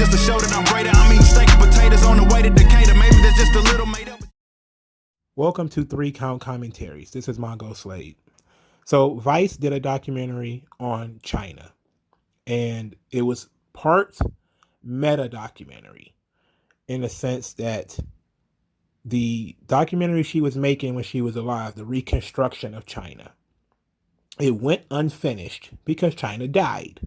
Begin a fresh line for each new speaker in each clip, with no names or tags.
just to show that I'm greater. I'm eating steak and potatoes on the way to Decatur. Maybe there's just a little made up.
Welcome to 3 Count Commentaries. This is MagMongoSlade. So Vice did a documentary on Chyna, and it was part meta documentary in the sense that the documentary she was making when she was alive, the reconstruction of Chyna, it went unfinished because Chyna died.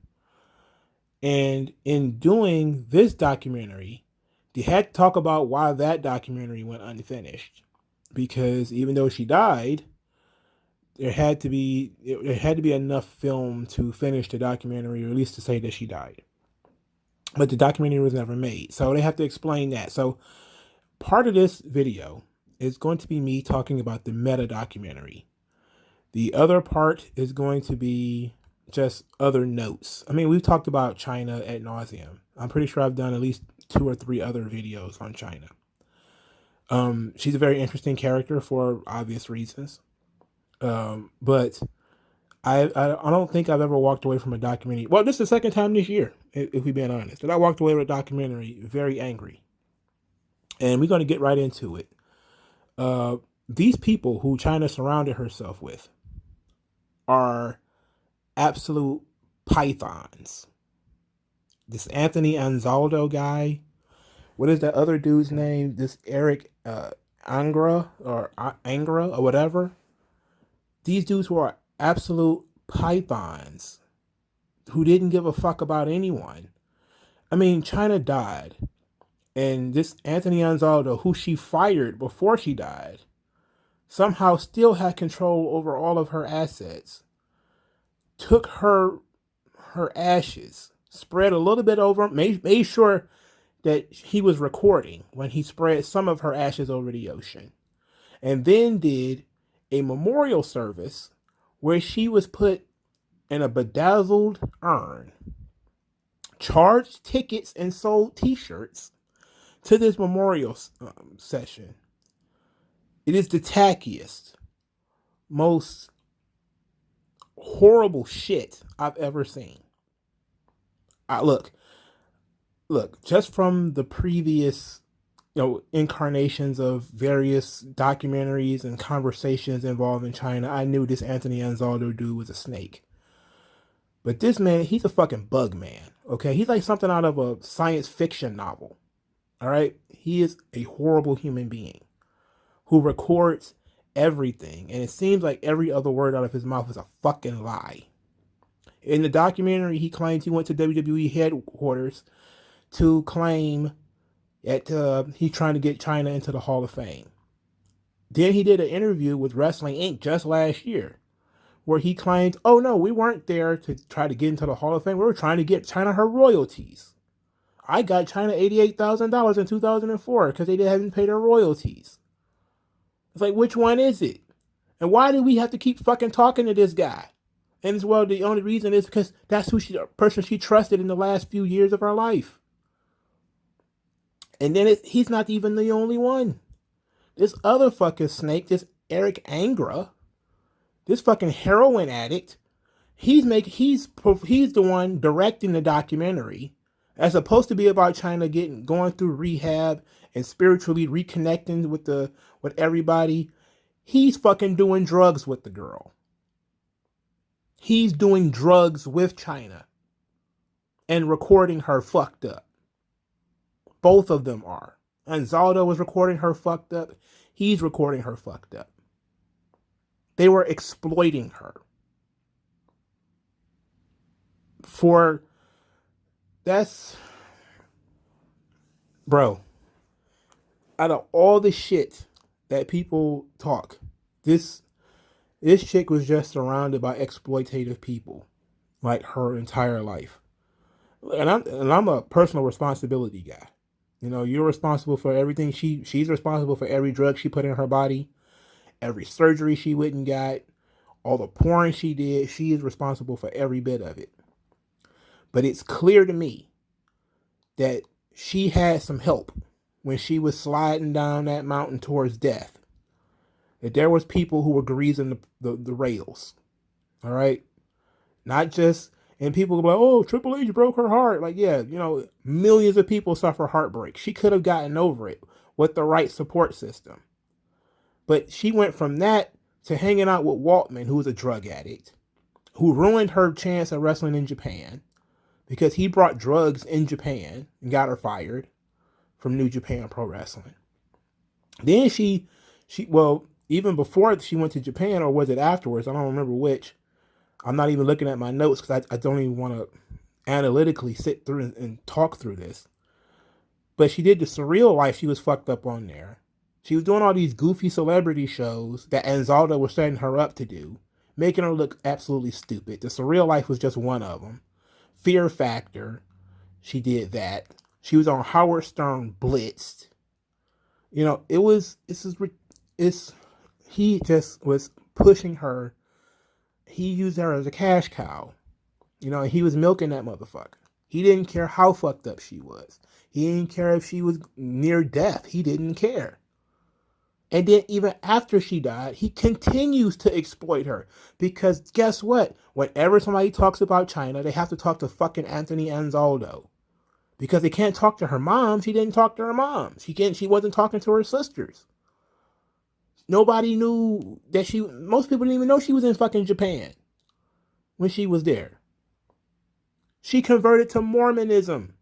And in doing this documentary, they had to talk about why that documentary went unfinished. Because even though she died, there had to be enough film to finish the documentary, or at least to say that she died. But the documentary was never made, so they have to explain that. So part of this video is going to be me talking about the meta documentary. The other part is going to be just other notes. I mean, we've talked about Chyna ad nauseum. I'm pretty sure I've done at least 2 or 3 other videos on Chyna. She's a very interesting character for obvious reasons. But I don't think I've ever walked away from a documentary. Well, this is the second time this year, if we're being honest, that I walked away with a documentary very angry. And we're going to get right into it. These people who Chyna surrounded herself with are absolute pythons. This Anthony Anzaldo guy. What is that other dude's name? This Eric Angra or whatever. These dudes were absolute pythons who didn't give a fuck about anyone. I mean, Chyna died, and this Anthony Anzaldo, who she fired before she died, somehow still had control over all of her assets, took her ashes, spread a little bit over, made sure that he was recording when he spread some of her ashes over the ocean, and then did a memorial service where she was put in a bedazzled urn, charged tickets and sold t-shirts to this memorial session. It is the tackiest, most horrible shit I've ever seen. Look, just from the previous, incarnations of various documentaries and conversations involving Chyna, I knew this Anthony Anzaldo dude was a snake. But this man, he's a fucking bug man, okay? He's like something out of a science fiction novel, all right? He is a horrible human being who records everything, and it seems like every other word out of his mouth is a fucking lie. In the documentary, he claims he went to WWE headquarters to claim that he's trying to get Chyna into the Hall of Fame. Then he did an interview with Wrestling Inc. just last year where he claimed, oh no, we weren't there to try to get into the Hall of Fame. We were trying to get Chyna her royalties. I got Chyna $88,000 in 2004 because they hadn't paid her royalties. It's like, which one is it? And why do we have to keep fucking talking to this guy? And as well, the only reason is because that's the person she trusted in the last few years of her life. And then he's not even the only one. This other fucking snake, this Eric Angra, this fucking heroin addict, he's the one directing the documentary. As supposed to be about Chyna going through rehab and spiritually reconnecting with everybody, he's fucking doing drugs with the girl. He's doing drugs with Chyna and recording her fucked up. Both of them are. Anzaldo was recording her fucked up. He's recording her fucked up. They were exploiting her. Bro, out of all the shit that people talk, this chick was just surrounded by exploitative people like her entire life. And I'm a personal responsibility guy. You're responsible for everything. She's responsible for every drug she put in her body, every surgery she went and got, all the porn she did. She is responsible for every bit of it. But it's clear to me that she had some help when she was sliding down that mountain towards death. That there was people who were greasing the rails. All right? Not just And people go like, oh, Triple H broke her heart. Like, yeah, you know, millions of people suffer heartbreak. She could have gotten over it with the right support system. But she went from that to hanging out with Waltman, who was a drug addict, who ruined her chance of wrestling in Japan because he brought drugs in Japan and got her fired from New Japan Pro Wrestling. Then well, even before she went to Japan, or was it afterwards? I don't remember which. I'm not even looking at my notes because I don't even want to analytically sit through and talk through this. But she did the Surreal Life. She was fucked up on there. She was doing all these goofy celebrity shows that Anzaldo was setting her up to do, making her look absolutely stupid. The Surreal Life was just one of them. Fear Factor, she did that. She was on Howard Stern Blitzed. You know, he just was pushing her. He used her as a cash cow. You know, he was milking that motherfucker. He didn't care how fucked up she was. He didn't care if she was near death. He didn't care. And then even after she died, he continues to exploit her. Because guess what? Whenever somebody talks about Chyna, they have to talk to fucking Anthony Anzaldo. Because they can't talk to her mom. She didn't talk to her mom. She wasn't talking to her sisters. Nobody knew that most people didn't even know she was in fucking Japan when she was there. She converted to Mormonism.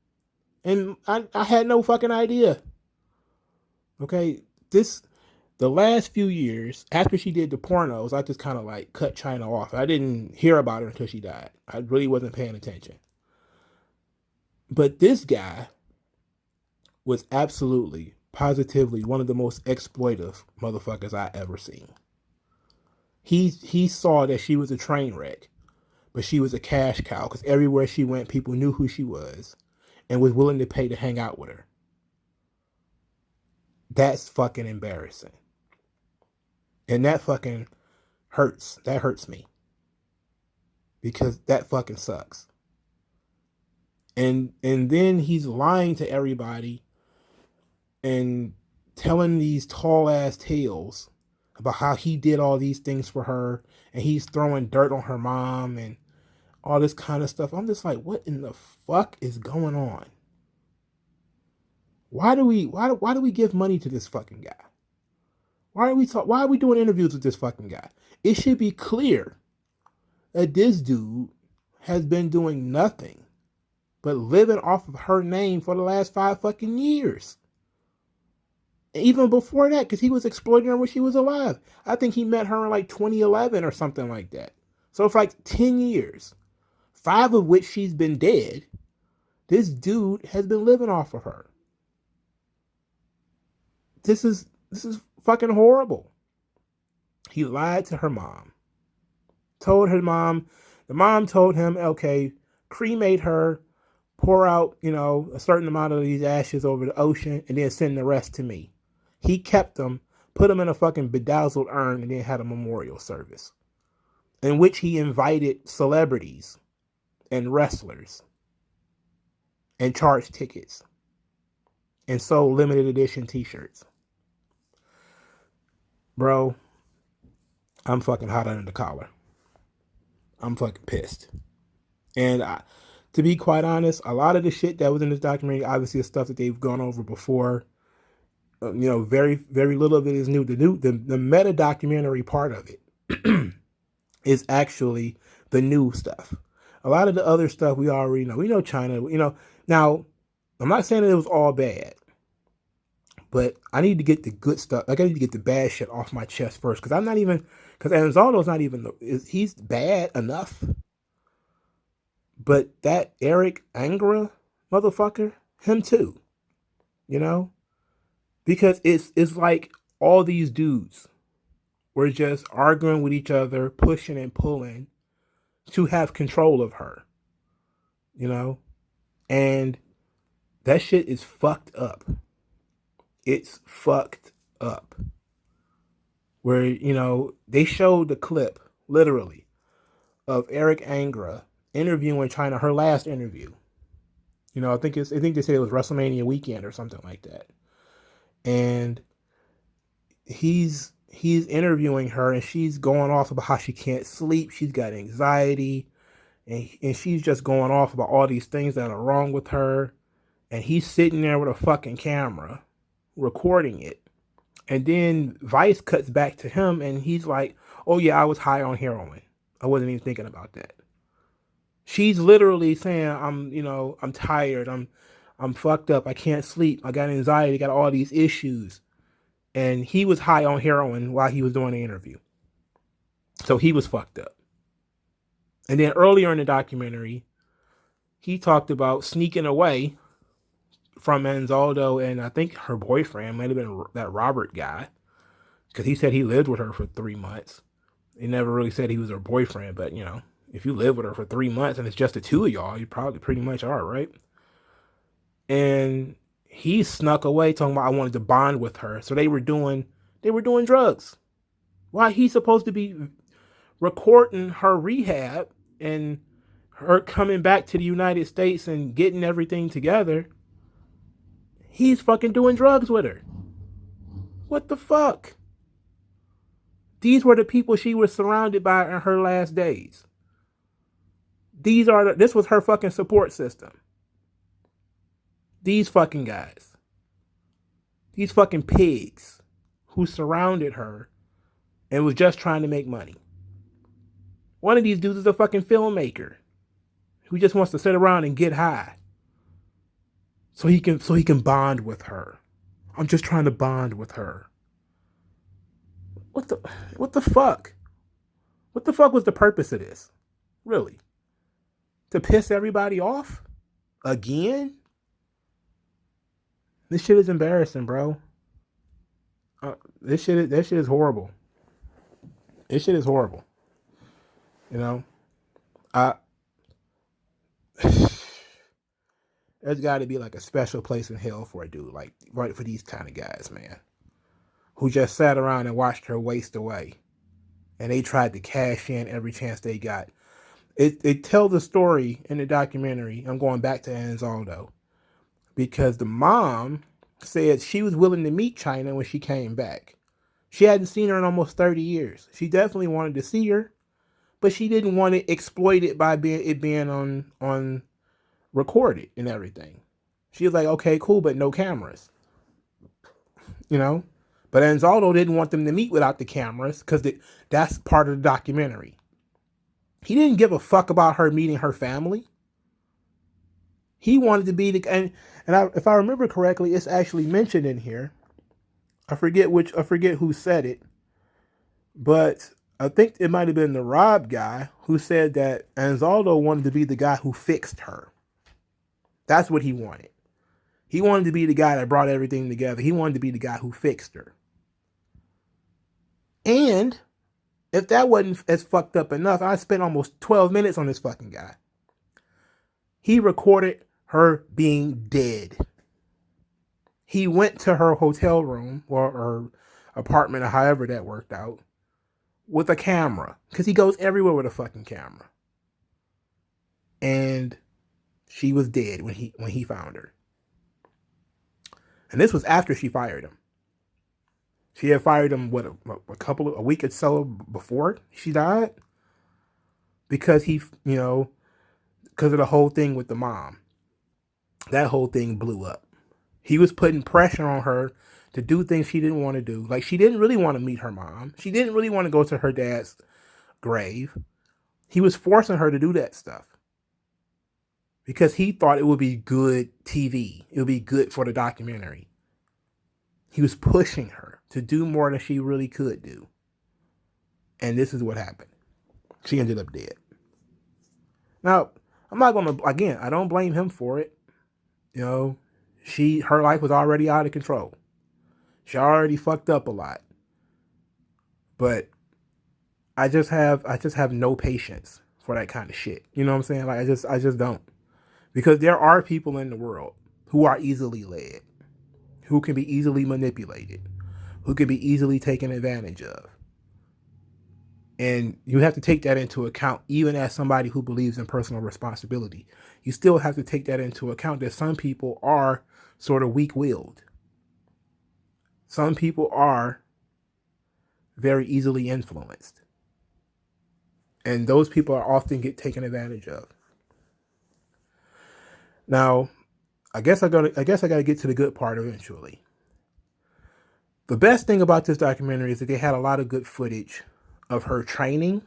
And I had no fucking idea. Okay, the last few years, after she did the pornos, I just kind of like cut Chyna off. I didn't hear about her until she died. I really wasn't paying attention. But this guy was absolutely, positively one of the most exploitive motherfuckers I ever seen. He saw that she was a train wreck, but she was a cash cow because everywhere she went, people knew who she was and was willing to pay to hang out with her. That's fucking embarrassing. And that fucking hurts. That hurts me. Because that fucking sucks. And then he's lying to everybody and telling these tall ass tales about how he did all these things for her and he's throwing dirt on her mom and all this kind of stuff. I'm just like, what in the fuck is going on? Why do we give money to this fucking guy? Why are we doing interviews with this fucking guy? It should be clear that this dude has been doing nothing but living off of her name for the last 5 fucking years. Even before that, because he was exploiting her when she was alive. I think he met her in like 2011 or something like that. So it's like 10 years, 5 of which she's been dead. This dude has been living off of her. This is fucking horrible. He lied to her mom. Told her mom, the mom told him, okay, cremate her, pour out, a certain amount of these ashes over the ocean, and then send the rest to me. He kept them, put them in a fucking bedazzled urn, and then had a memorial service in which he invited celebrities and wrestlers and charged tickets and sold limited edition t-shirts. Bro, I'm fucking hot under the collar. I'm fucking pissed. And to be quite honest, a lot of the shit that was in this documentary obviously is stuff that they've gone over before. Very, very little of it is new. The meta documentary part of it is actually the new stuff. A lot of the other stuff we already know. We know Chyna. Now I'm not saying that it was all bad, but I need to get the good stuff. Like I need to get the bad shit off my chest first, because Anzaldo's not even. He's bad enough. But that Eric Angra motherfucker, him too. Because it's like all these dudes were just arguing with each other, pushing and pulling to have control of her. And that shit is fucked up. It's fucked up. Where, they showed the clip, literally, of Eric Angra interviewing Chyna, her last interview. I think they said it was WrestleMania weekend or something like that. And he's interviewing her and she's going off about how she can't sleep. She's got anxiety. and she's just going off about all these things that are wrong with her. And he's sitting there with a fucking camera recording it. And then Vice cuts back to him and he's like, oh yeah, I was high on heroin. I wasn't even thinking about that. She's literally saying, I'm tired. I'm fucked up. I can't sleep. I got anxiety. Got all these issues. And he was high on heroin while he was doing the interview. So he was fucked up. And then earlier in the documentary, he talked about sneaking away from Anzaldo and I think her boyfriend, might have been that Robert guy, because he said he lived with her for 3 months. He never really said he was her boyfriend, but if you live with her for 3 months and it's just the two of y'all, you probably pretty much are, right? And he snuck away talking about I wanted to bond with her. So they were doing drugs. Why he's supposed to be recording her rehab and her coming back to the United States and getting everything together. He's fucking doing drugs with her. What the fuck? These were the people she was surrounded by in her last days. This was her fucking support system. These fucking guys. These fucking pigs who surrounded her and was just trying to make money. One of these dudes is a fucking filmmaker who just wants to sit around and get high. So he can bond with her. I'm just trying to bond with her. What the fuck? What the fuck was the purpose of this? Really? To piss everybody off? Again? This shit is embarrassing, bro. That shit is horrible. This shit is horrible. There's got to be like a special place in hell for a dude like right for these kind of guys, man, who just sat around and watched her waste away, and they tried to cash in every chance they got. It tells the story in the documentary. I'm going back to Anzaldo because the mom said she was willing to meet Chyna when she came back. She hadn't seen her in almost 30 years. She definitely wanted to see her, but she didn't want it exploited by being on recorded and everything. She was like, okay, cool, but no cameras. But Anzaldo didn't want them to meet without the cameras because that's part of the documentary. He didn't give a fuck about her meeting her family. He wanted to be if I remember correctly, it's actually mentioned in here. I forget who said it, but I think it might have been the Rob guy who said that Anzaldo wanted to be the guy who fixed her. That's what he wanted. He wanted to be the guy that brought everything together. He wanted to be the guy who fixed her. And if that wasn't as fucked up enough, I spent almost 12 minutes on this fucking guy. He recorded her being dead. He went to her hotel room or her apartment or however that worked out with a camera because he goes everywhere with a fucking camera. And she was dead when he found her. And this was after she fired him. She had fired him, a week or so before she died? Because because of the whole thing with the mom. That whole thing blew up. He was putting pressure on her to do things she didn't want to do. Like, she didn't really want to meet her mom. She didn't really want to go to her dad's grave. He was forcing her to do that stuff. Because he thought it would be good TV. It would be good for the documentary. He was pushing her to do more than she really could do. And this is what happened. She ended up dead. Now, I'm not going to, again, I don't blame him for it. Her life was already out of control. She already fucked up a lot. But I just have no patience for that kind of shit. You know what I'm saying? Like, I just don't. Because there are people in the world who are easily led, who can be easily manipulated, who can be easily taken advantage of. And you have to take that into account, even as somebody who believes in personal responsibility. You still have to take that into account that some people are sort of weak-willed. Some people are very easily influenced. And those people are often get taken advantage of. Now, I guess I gotta get to the good part eventually. The best thing about this documentary is that they had a lot of good footage of her training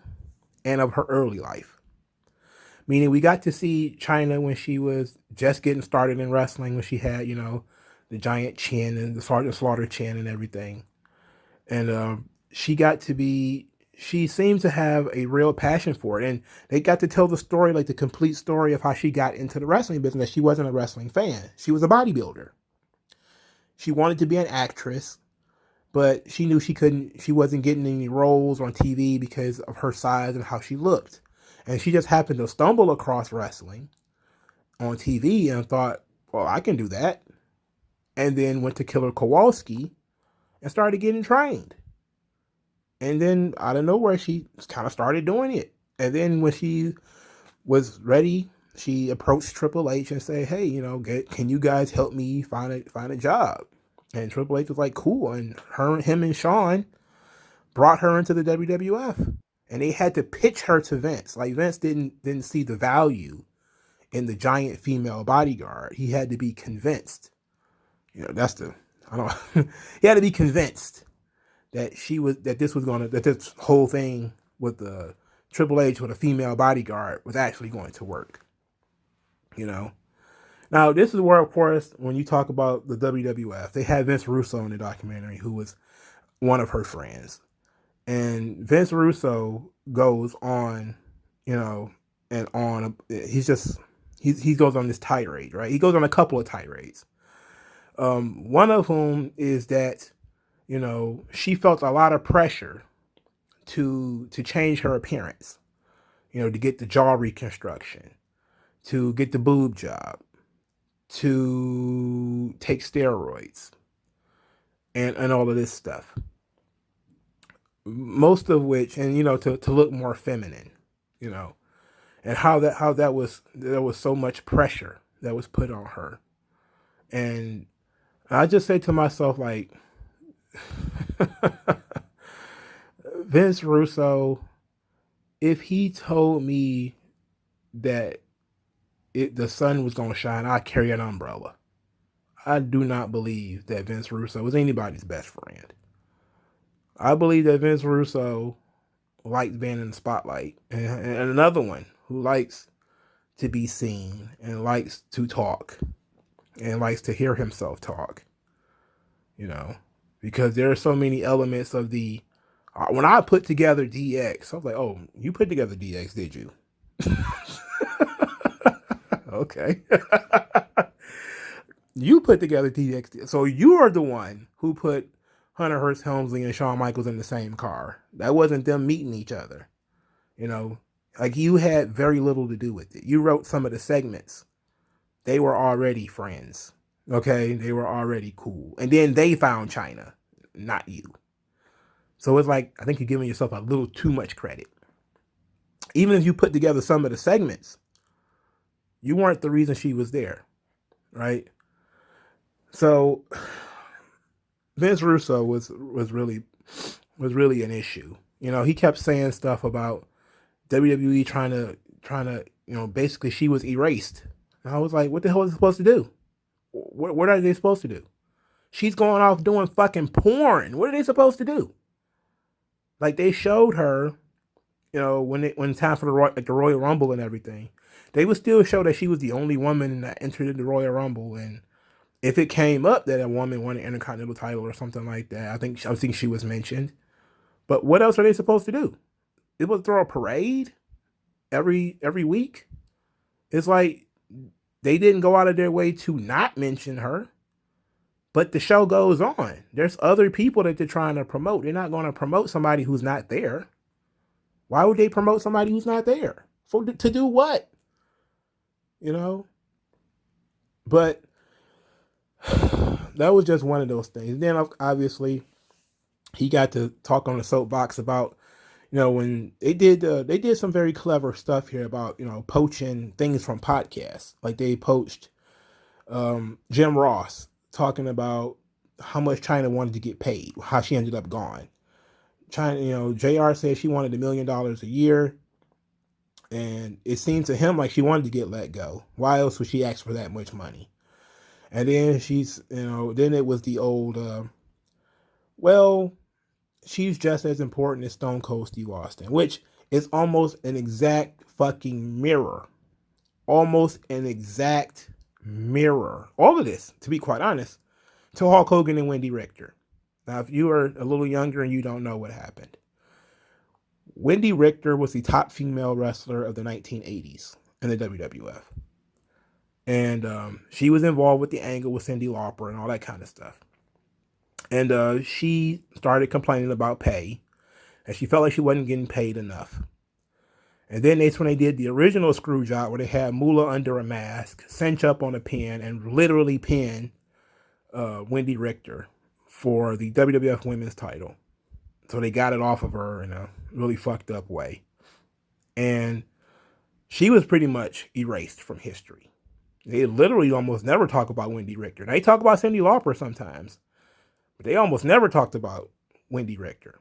and of her early life. Meaning we got to see Chyna when she was just getting started in wrestling, when she had, the giant chin and the Sergeant Slaughter chin and everything. And she seemed to have a real passion for it. And they got to tell the story, like the complete story of how she got into the wrestling business. She wasn't a wrestling fan. She was a bodybuilder. She wanted to be an actress, but she knew she wasn't getting any roles on TV because of her size and how she looked. And she just happened to stumble across wrestling on TV and thought, well, I can do that. And then went to Killer Kowalski and started getting trained. And then out of nowhere, she kind of started doing it. And then when she was ready, she approached Triple H and said, hey, can you guys help me find a job? And Triple H was like, cool. And him and Shawn brought her into the WWF. And they had to pitch her to Vince. Like Vince didn't see the value in the giant female bodyguard. He had to be convinced. He had to be convinced that this whole thing with the Triple H with a female bodyguard was actually going to work. Now this is where, of course, when you talk about the WWF, they had Vince Russo in the documentary, who was one of her friends. And Vince Russo goes on, and on. He goes on this tirade, right? He goes on a couple of tirades. One of whom is that, she felt a lot of pressure to change her appearance, to get the jaw reconstruction, to get the boob job, to take steroids, and all of this stuff. Most of which, and to look more feminine, and how there was so much pressure that was put on her. And I just say to myself, like, Vince Russo, if he told me that the sun was going to shine, I'd carry an umbrella. I do not believe that Vince Russo was anybody's best friend. I believe that Vince Russo likes being in the spotlight, and another one who likes to be seen and likes to talk and likes to hear himself talk, because there are so many elements of when I put together DX, I was like, oh, you put together DX, did you? Okay. You put together DX. So you are the one who put Hunter Hearst Helmsley and Shawn Michaels in the same car. That wasn't them meeting each other. Like you had very little to do with it. You wrote some of the segments. They were already friends. Okay. They were already cool. And then they found Chyna, not you. So it's like, I think you're giving yourself a little too much credit. Even if you put together some of the segments, you weren't the reason she was there. Right. So Vince Russo was really an issue. He kept saying stuff about WWE trying to, basically she was erased. And I was like, what the hell is it supposed to do? What are they supposed to do? She's going off doing fucking porn. What are they supposed to do? Like they showed her, when time for the Royal Rumble and everything, they would still show that she was the only woman that entered the Royal Rumble. And if it came up that a woman won an Intercontinental title or something like that, I think she was mentioned. But what else are they supposed to do? It was throw a parade every week. It's like they didn't go out of their way to not mention her. But the show goes on. There's other people that they're trying to promote. They're not going to promote somebody who's not there. Why would they promote somebody who's not there? To do what? But that was just one of those things. Then obviously he got to talk on the soapbox about, when they did some very clever stuff here about, poaching things from podcasts. Like they poached Jim Ross talking about how much Chyna wanted to get paid, how she ended up gone. Chyna, JR said she wanted $1 million a year. And it seemed to him like she wanted to get let go. Why else would she ask for that much money? And then then it was the old, well, she's just as important as Stone Cold Steve Austin, which is almost an exact fucking mirror. Almost an exact mirror. All of this, to be quite honest, to Hulk Hogan and Wendy Richter. Now, if you are a little younger and you don't know what happened, Wendy Richter was the top female wrestler of the 1980s in the WWF. And she was involved with the angle with Cyndi Lauper and all that kind of stuff. And she started complaining about pay, and she felt like she wasn't getting paid enough. And then that's when they did the original screw job where they had Moolah under a mask, cinch up on a pin, and literally pin Wendy Richter for the WWF Women's title. So they got it off of her in a really fucked up way. And she was pretty much erased from history. They literally almost never talk about Wendy Richter. They talk about Cyndi Lauper sometimes, but they almost never talked about Wendy Richter.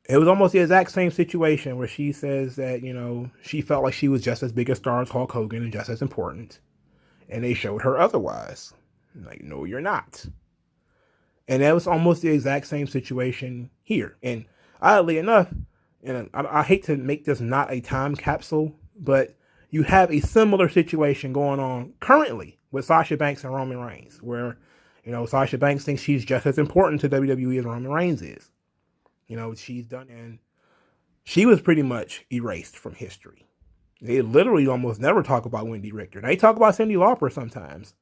It was almost the exact same situation where she says that, she felt like she was just as big a star as Hulk Hogan and just as important. And they showed her otherwise. Like, no, you're not. And that was almost the exact same situation here. And oddly enough, and I hate to make this not a time capsule, but you have a similar situation going on currently with Sasha Banks and Roman Reigns, where, Sasha Banks thinks she's just as important to WWE as Roman Reigns is. She's done, and she was pretty much erased from history. They literally almost never talk about Wendy Richter. They talk about Cyndi Lauper sometimes,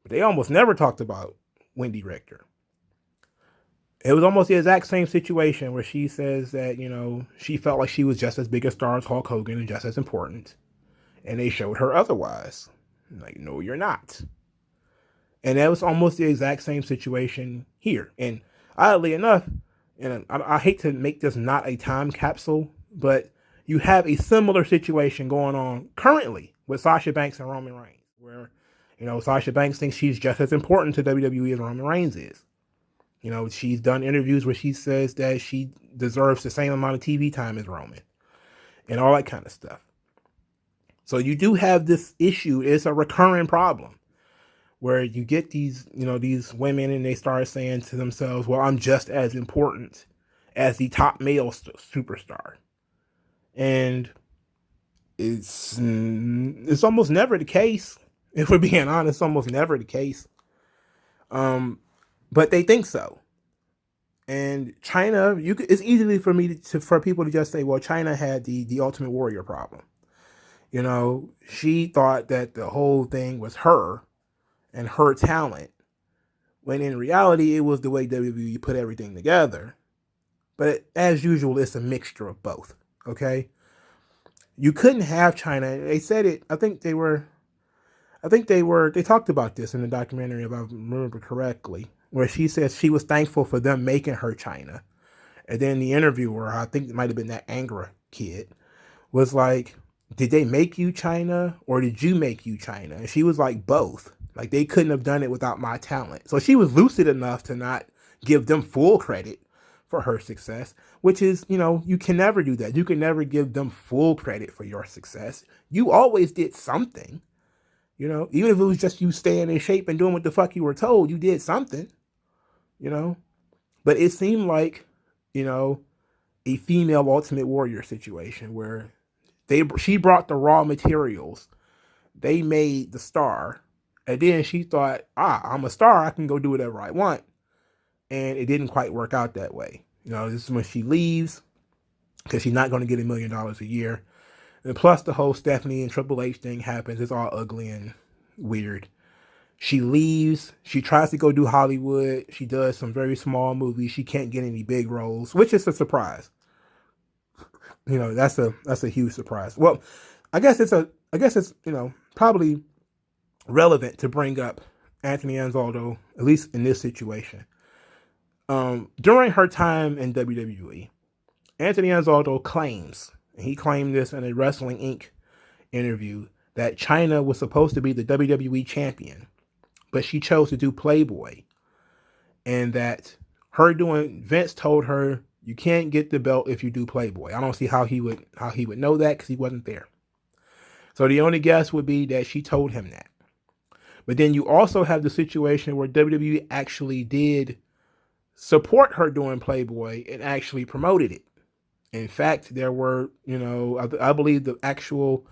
but they almost never talked about Wendy Richter. It was almost the exact same situation where she says that, she felt like she was just as big a star as Hulk Hogan and just as important. And they showed her otherwise. Like, no, you're not. And that was almost the exact same situation here. And oddly enough, and I hate to make this not a time capsule, but you have a similar situation going on currently with Sasha Banks and Roman Reigns, where, Sasha Banks thinks she's just as important to WWE as Roman Reigns is. She's done interviews where she says that she deserves the same amount of TV time as Roman and all that kind of stuff. So you do have this issue. It's a recurring problem where you get these women and they start saying to themselves, well, I'm just as important as the top male superstar. And it's almost never the case. If we're being honest, almost never the case. But they think so. And Chyna, it's easy for people to just say, well, Chyna had the Ultimate Warrior problem. She thought that the whole thing was her and her talent, when in reality, it was the way WWE put everything together. But as usual, it's a mixture of both, okay? You couldn't have Chyna. They said it, they talked about this in the documentary, if I remember correctly, where she says she was thankful for them making her Chyna. And then the interviewer, I think it might have been that Angra kid, was like, did they make you Chyna or did you make you Chyna? And she was like, both. Like, they couldn't have done it without my talent. So she was lucid enough to not give them full credit for her success, which is, you can never do that. You can never give them full credit for your success. You always did something, even if it was just you staying in shape and doing what the fuck you were told, you did something, But it seemed like, a female Ultimate Warrior situation where she brought the raw materials. They made the star. And then she thought, I'm a star. I can go do whatever I want. And it didn't quite work out that way. This is when she leaves because she's not going to get $1 million a year. And plus the whole Stephanie and Triple H thing happens. It's all ugly and weird. She leaves. She tries to go do Hollywood. She does some very small movies. She can't get any big roles, which is a surprise. That's a huge surprise. Well, I guess it's probably relevant to bring up Anthony Anzaldo, at least in this situation. During her time in WWE, Anthony Anzaldo claims, and he claimed this in a Wrestling Inc. interview, that Chyna was supposed to be the WWE champion, but she chose to do Playboy. And that Vince told her, You can't get the belt if you do Playboy. I don't see how he would know that because he wasn't there. So the only guess would be that she told him that. But then you also have the situation where WWE actually did support her doing Playboy and actually promoted it. In fact, there were, I believe the actual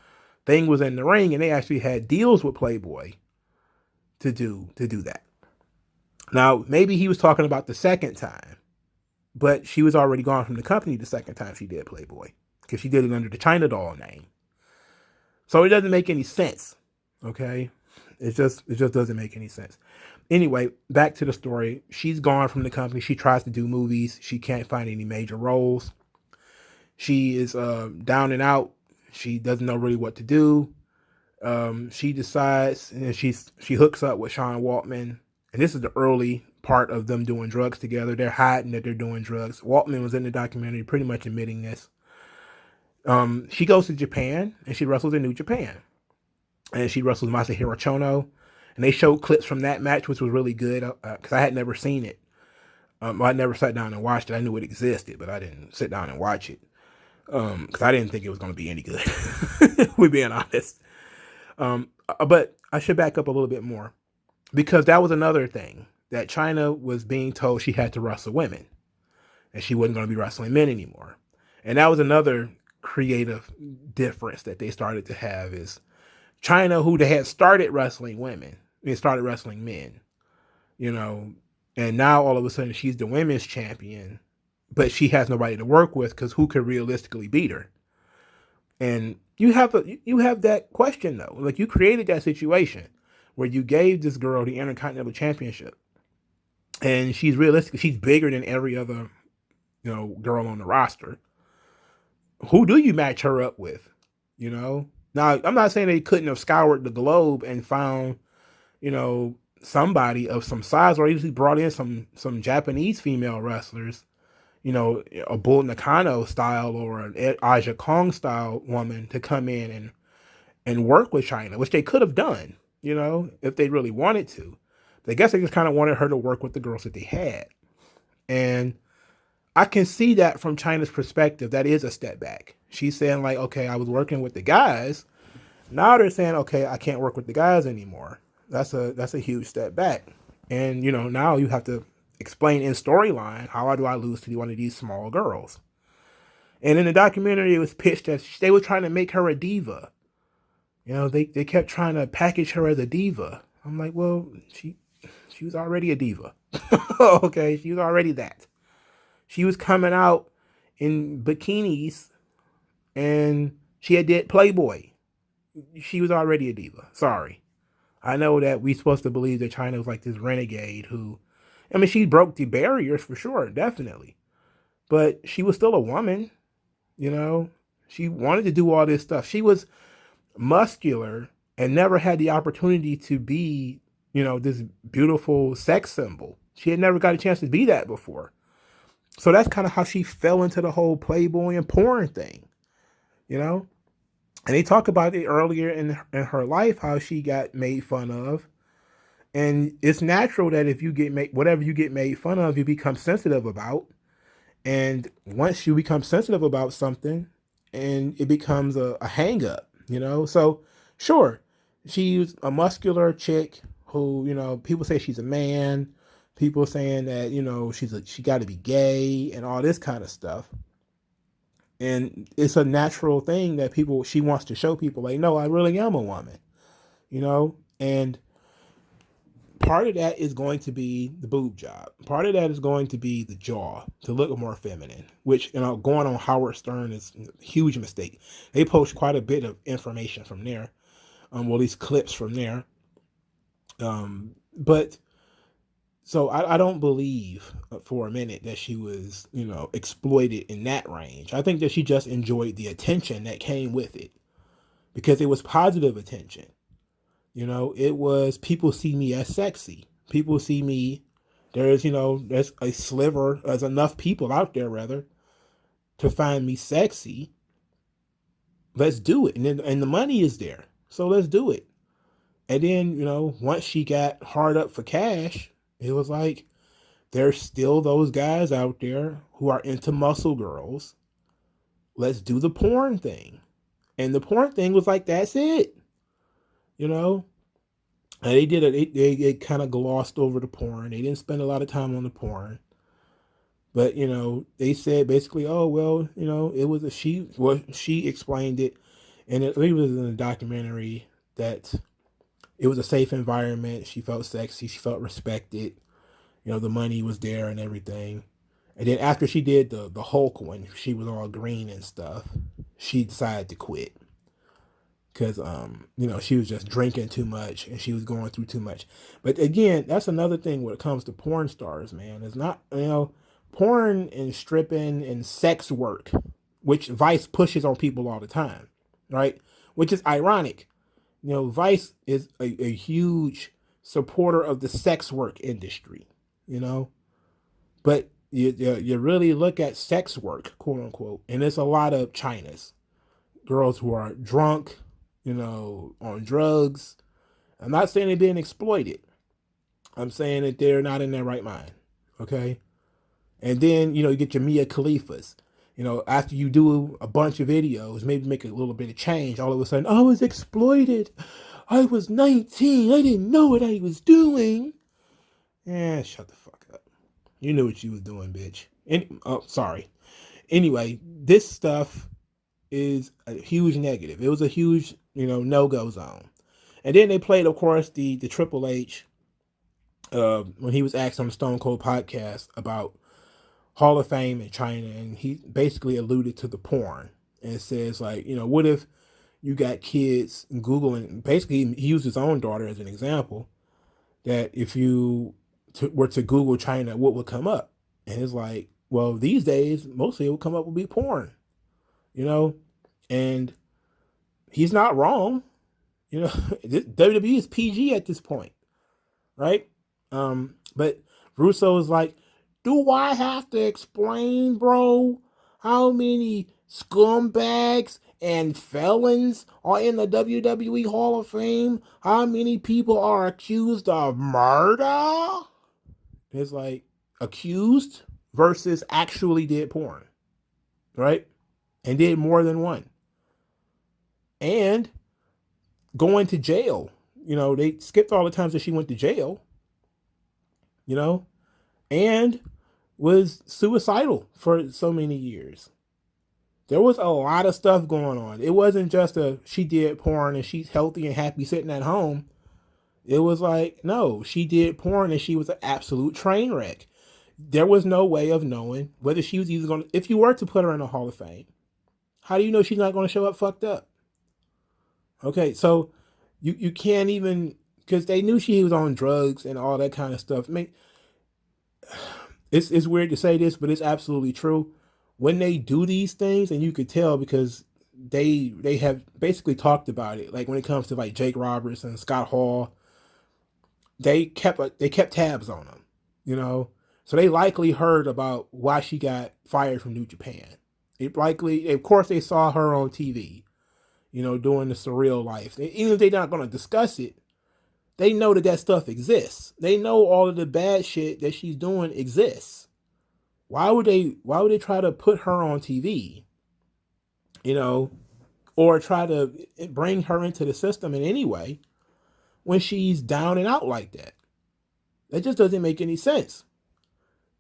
thing was in the ring, and they actually had deals with Playboy to do that. Now, maybe he was talking about the second time, but she was already gone from the company the second time she did Playboy because she did it under the Chyna doll name. So it doesn't make any sense. Okay, it just doesn't make any sense. Anyway, back to the story. She's gone from the company. She tries to do movies. She can't find any major roles. She is down and out. She doesn't know really what to do. She decides, and she hooks up with Sean Waltman. And this is the early part of them doing drugs together. They're hiding that they're doing drugs. Waltman was in the documentary pretty much admitting this. She goes to Japan, and she wrestles in New Japan. And she wrestles Masahiro Chono. And they showed clips from that match, which was really good, because I had never seen it. I never sat down and watched it. I knew it existed, but I didn't sit down and watch it. Because I didn't think it was going to be any good. We're being honest. But I should back up a little bit more. Because that was another thing. That Chyna was being told she had to wrestle women. And she wasn't going to be wrestling men anymore. And that was another creative difference that they started to have is Chyna, who they had started wrestling women, they started wrestling men, and now all of a sudden she's the women's champion, but she has nobody to work with because who could realistically beat her? And you have that question though, like you created that situation where you gave this girl the Intercontinental Championship, and she's bigger than every other, girl on the roster. Who do you match her up with? Now, I'm not saying they couldn't have scoured the globe and found, somebody of some size, or easily brought in some Japanese female wrestlers, a Bull Nakano style or an Aja Kong style woman to come in and work with Chyna, which they could have done, if they really wanted to. But I guess they just kind of wanted her to work with the girls that they had. And I can see that from Chyna's perspective. That is a step back. She's saying like, okay, I was working with the guys. Now they're saying, okay, I can't work with the guys anymore. That's a huge step back. And, now you have to explain in storyline, how do I lose to one of these small girls? And in the documentary, it was pitched as they were trying to make her a diva. They kept trying to package her as a diva. I'm like, well, she was already a diva. Okay, she was already that. She was coming out in bikinis and she had did Playboy. She was already a diva. Sorry. I know that we're supposed to believe that Chyna was like this renegade who, she broke the barriers for sure, definitely. But she was still a woman, She wanted to do all this stuff. She was muscular and never had the opportunity to be, this beautiful sex symbol. She had never got a chance to be that before. So that's kind of how she fell into the whole Playboy and porn thing, And they talk about it earlier in her life, how she got made fun of. And it's natural that if you whatever you get made fun of, you become sensitive about. And once you become sensitive about something, and it becomes a hang up, So sure, she's a muscular chick who, people say she's a man. People saying that, she got to be gay and all this kind of stuff. And it's a natural thing that she wants to show people like, no, I really am a woman, and part of that is going to be the boob job. Part of that is going to be the jaw to look more feminine, which, going on Howard Stern is a huge mistake. They post quite a bit of information from there. These clips from there. But so I don't believe for a minute that she was, exploited in that range. I think that she just enjoyed the attention that came with it because it was positive attention. It was people see me as sexy. People see me. There's a sliver, there's enough people out there rather to find me sexy. Let's do it. And the money is there. So let's do it. And then, once she got hard up for cash, it was like there's still those guys out there who are into muscle girls. Let's do the porn thing. And the porn thing was like, that's it. You know? And they did it. They kind of glossed over the porn. They didn't spend a lot of time on the porn. But, you know, they said basically, oh, well, you know, it was she explained it. And it was in a documentary that it was a safe environment. She felt sexy. She felt respected. You know, the money was there and everything. And then after she did the Hulk one, she was all green and stuff. She decided to quit because you know, she was just drinking too much and she was going through too much. But again, that's another thing when it comes to porn stars, man. It's not, you know, porn and stripping and sex work, which Vice pushes on people all the time, right? Which is ironic. You know, Vice is a huge supporter of the sex work industry, you know, but you really look at sex work, quote unquote, and there's a lot of Chynas, girls who are drunk, you know, on drugs. I'm not saying they're being exploited. I'm saying that they're not in their right mind. Okay. And then, you know, you get your Mia Khalifas. You know, after you do a bunch of videos, maybe make a little bit of change, all of a sudden, I was exploited. I was 19. I didn't know what I was doing. Shut the fuck up. You knew what you was doing, bitch. Sorry. Anyway, this stuff is a huge negative. It was a huge, you know, no-go zone. And then they played, of course, the Triple H when he was asked on the Stone Cold podcast about Hall of Fame in China, and he basically alluded to the porn and says, like, you know, what if you got kids Googling, basically he used his own daughter as an example, that if you were to Google China, what would come up? And it's like, well, these days, mostly it would come up would be porn, you know? And he's not wrong. You know, WWE is PG at this point, right? But Russo is like, do I have to explain, bro, how many scumbags and felons are in the WWE Hall of Fame? How many people are accused of murder? It's like accused versus actually did porn, right? And did more than one. And going to jail. You know, they skipped all the times that she went to jail, you know, and was suicidal for so many years. There was a lot of stuff going on. It wasn't just she did porn and she's healthy and happy sitting at home. It was like, no, she did porn and she was an absolute train wreck. There was no way of knowing whether she was either going to, if you were to put her in the Hall of Fame, how do you know she's not going to show up fucked up? Okay, so you can't even, because they knew she was on drugs and all that kind of stuff. I mean, it's weird to say this, but it's absolutely true. When they do these things, and you could tell because they have basically talked about it. Like when it comes to like Jake Roberts and Scott Hall, they kept tabs on them, you know. So they likely heard about why she got fired from New Japan. It likely, of course, they saw her on TV, you know, doing the surreal life. Even if they're not going to discuss it, they know that stuff exists. They know all of the bad shit that she's doing exists. Why would they try to put her on TV, you know, or try to bring her into the system in any way when she's down and out like that? That just doesn't make any sense.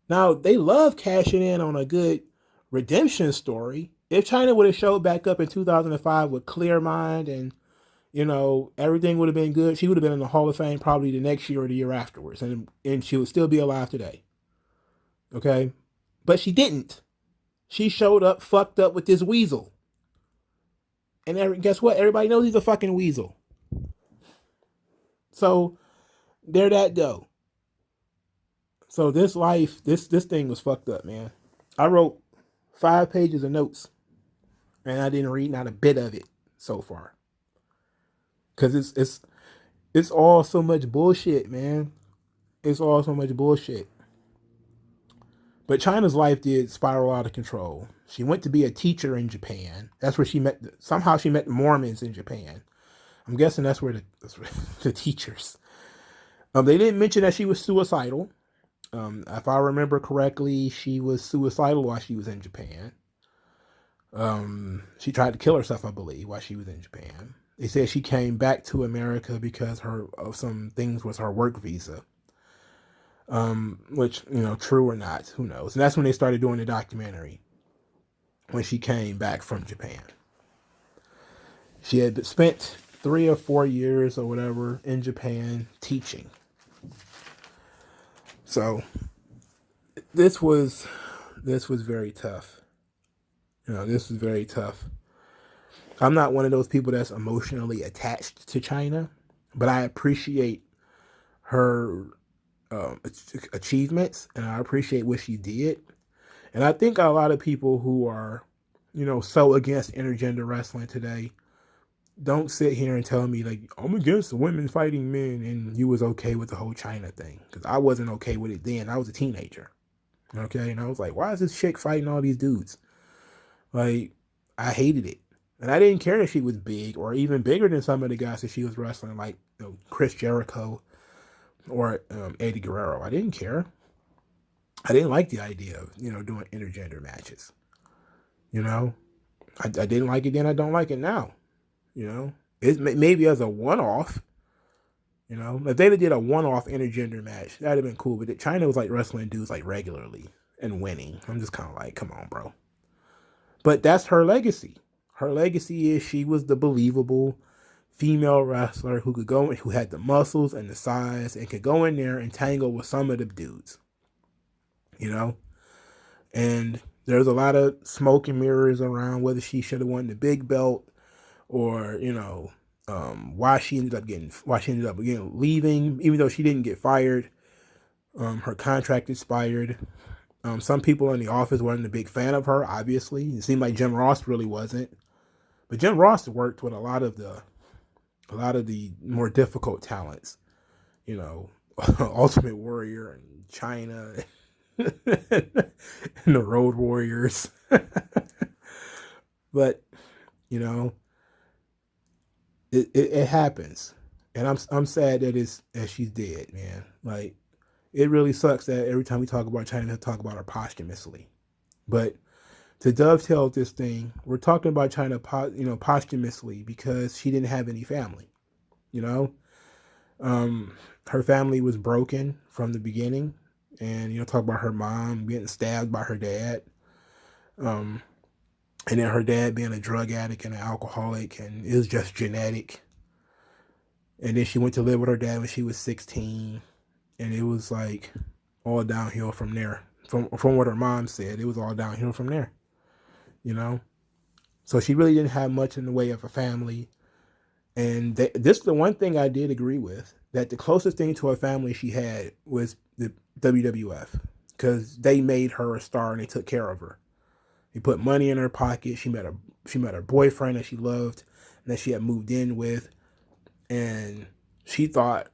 Now, they love cashing in on a good redemption story. If Chyna would have showed back up in 2005 with clear mind and, you know, everything would have been good, she would have been in the Hall of Fame probably the next year or the year afterwards, and she would still be alive today. Okay? But she didn't. She showed up fucked up with this weasel. And guess what? Everybody knows he's a fucking weasel. So, there that go. So this life, this thing was fucked up, man. I wrote 5 pages of notes, and I didn't read not a bit of it so far. Cause it's all so much bullshit, man. It's all so much bullshit. But Chyna's life did spiral out of control. She went to be a teacher in Japan. That's where she met. Somehow she met the Mormons in Japan. I'm guessing that's where the teachers. They didn't mention that she was suicidal. If I remember correctly, she was suicidal while she was in Japan. She tried to kill herself, I believe, while she was in Japan. They said she came back to America because of some things with her work visa. Which, true or not, who knows? And that's when they started doing the documentary, when she came back from Japan. She had spent 3 or 4 years or whatever in Japan teaching. So this was very tough. This was very tough. I'm not one of those people that's emotionally attached to Chyna, but I appreciate her achievements, and I appreciate what she did. And I think a lot of people who are, so against intergender wrestling today, don't sit here and tell me, like, I'm against women fighting men and you was okay with the whole Chyna thing. Because I wasn't okay with it then. I was a teenager. Okay? And I was like, why is this chick fighting all these dudes? Like, I hated it. And I didn't care if she was big or even bigger than some of the guys that she was wrestling, like Chris Jericho or Eddie Guerrero. I didn't care. I didn't like the idea of, doing intergender matches. I didn't like it then. I don't like it now. It maybe as a one-off. If they did a one-off intergender match, that'd have been cool. But Chyna was like wrestling dudes like regularly and winning. I'm just kind of like, come on, bro. But that's her legacy. Her legacy is she was the believable female wrestler who could go, who had the muscles and the size and could go in there and tangle with some of the dudes. And there's a lot of smoke and mirrors around whether she should have won the big belt or, why she ended up leaving, even though she didn't get fired. Her contract expired. Some people in the office weren't a big fan of her, obviously. It seemed like Jim Ross really wasn't. But Jim Ross worked with a lot of the more difficult talents. Ultimate Warrior and Chyna and the Road Warriors. But, it happens. And I'm sad that she's dead, man. Like, it really sucks that every time we talk about Chyna, we talk about her posthumously. But to dovetail this thing, we're talking about Chyna, posthumously because she didn't have any family. Her family was broken from the beginning, and talk about her mom getting stabbed by her dad, and then her dad being a drug addict and an alcoholic, and it was just genetic. And then she went to live with her dad when she was 16. And it was like all downhill from there. From what her mom said, it was all downhill from there. So she really didn't have much in the way of a family. And this is the one thing I did agree with, that the closest thing to a family she had was the WWF, because they made her a star and they took care of her. They put money in her pocket. She met her boyfriend that she loved and that she had moved in with, and she thought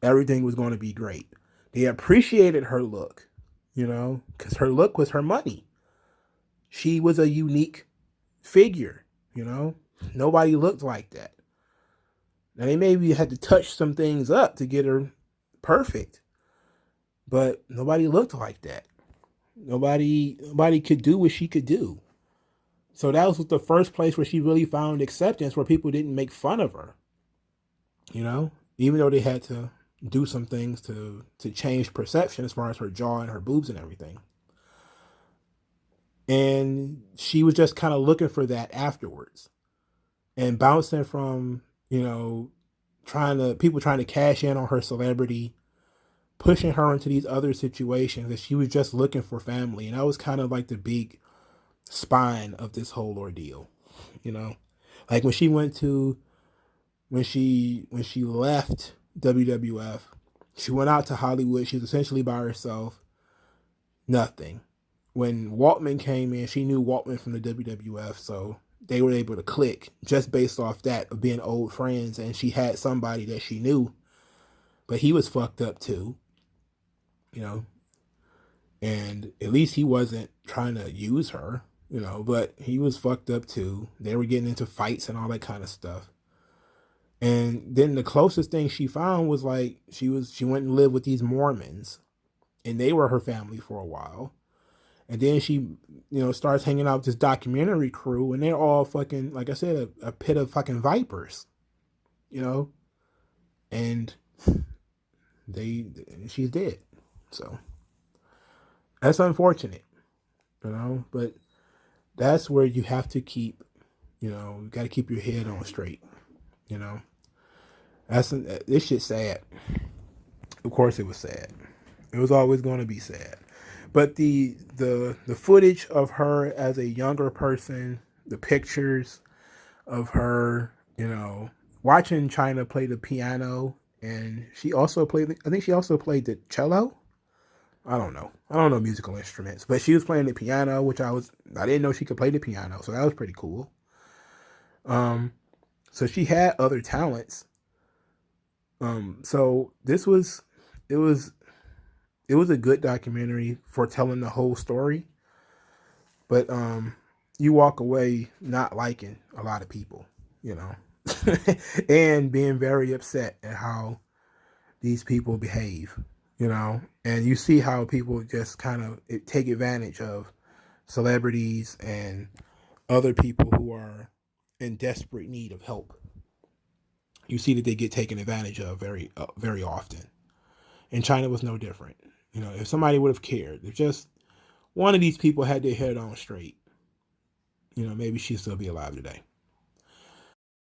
everything was going to be great. They appreciated her look, because her look was her money. She was a unique figure, Nobody looked like that. Now, they maybe had to touch some things up to get her perfect, but nobody looked like that. Nobody could do what she could do. So that was the first place where she really found acceptance, where people didn't make fun of her, even though they had to do some things to change perception as far as her jaw and her boobs and everything. And she was just kind of looking for that afterwards, and bouncing from, people trying to cash in on her celebrity, pushing her into these other situations, that she was just looking for family. And that was kind of like the big spine of this whole ordeal, like when she left WWF, she went out to Hollywood. She was essentially by herself. Nothing. When Waltman came in, she knew Waltman from the WWF, so they were able to click just based off that, of being old friends, and she had somebody that she knew, but he was fucked up too, and at least he wasn't trying to use her, but he was fucked up too. They were getting into fights and all that kind of stuff. And then the closest thing she found was like she went and lived with these Mormons, and they were her family for a while. And then she, starts hanging out with this documentary crew, and they're all fucking, like I said, a pit of fucking vipers, and she's dead. So that's unfortunate, but that's where you have to keep, you got to keep your head on straight, this shit's sad. Of course it was sad. It was always going to be sad. But the footage of her as a younger person, the pictures of her, watching Chyna play the piano, and she also played, I think she also played the cello. I don't know musical instruments, but she was playing the piano, which I didn't know she could play the piano, so that was pretty cool. So she had other talents. So it was a good documentary for telling the whole story, but you walk away not liking a lot of people, and being very upset at how these people behave, and you see how people just kind of take advantage of celebrities and other people who are in desperate need of help. You see that they get taken advantage of very often. And Chyna was no different. If somebody would have cared, if just one of these people had their head on straight, maybe she'd still be alive today.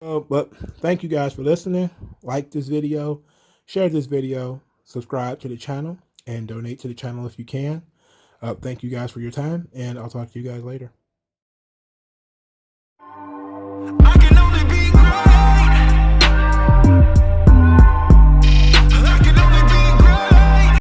But thank you guys for listening. Like this video, share this video, subscribe to the channel, and donate to the channel if you can. Thank you guys for your time, and I'll talk to you guys later.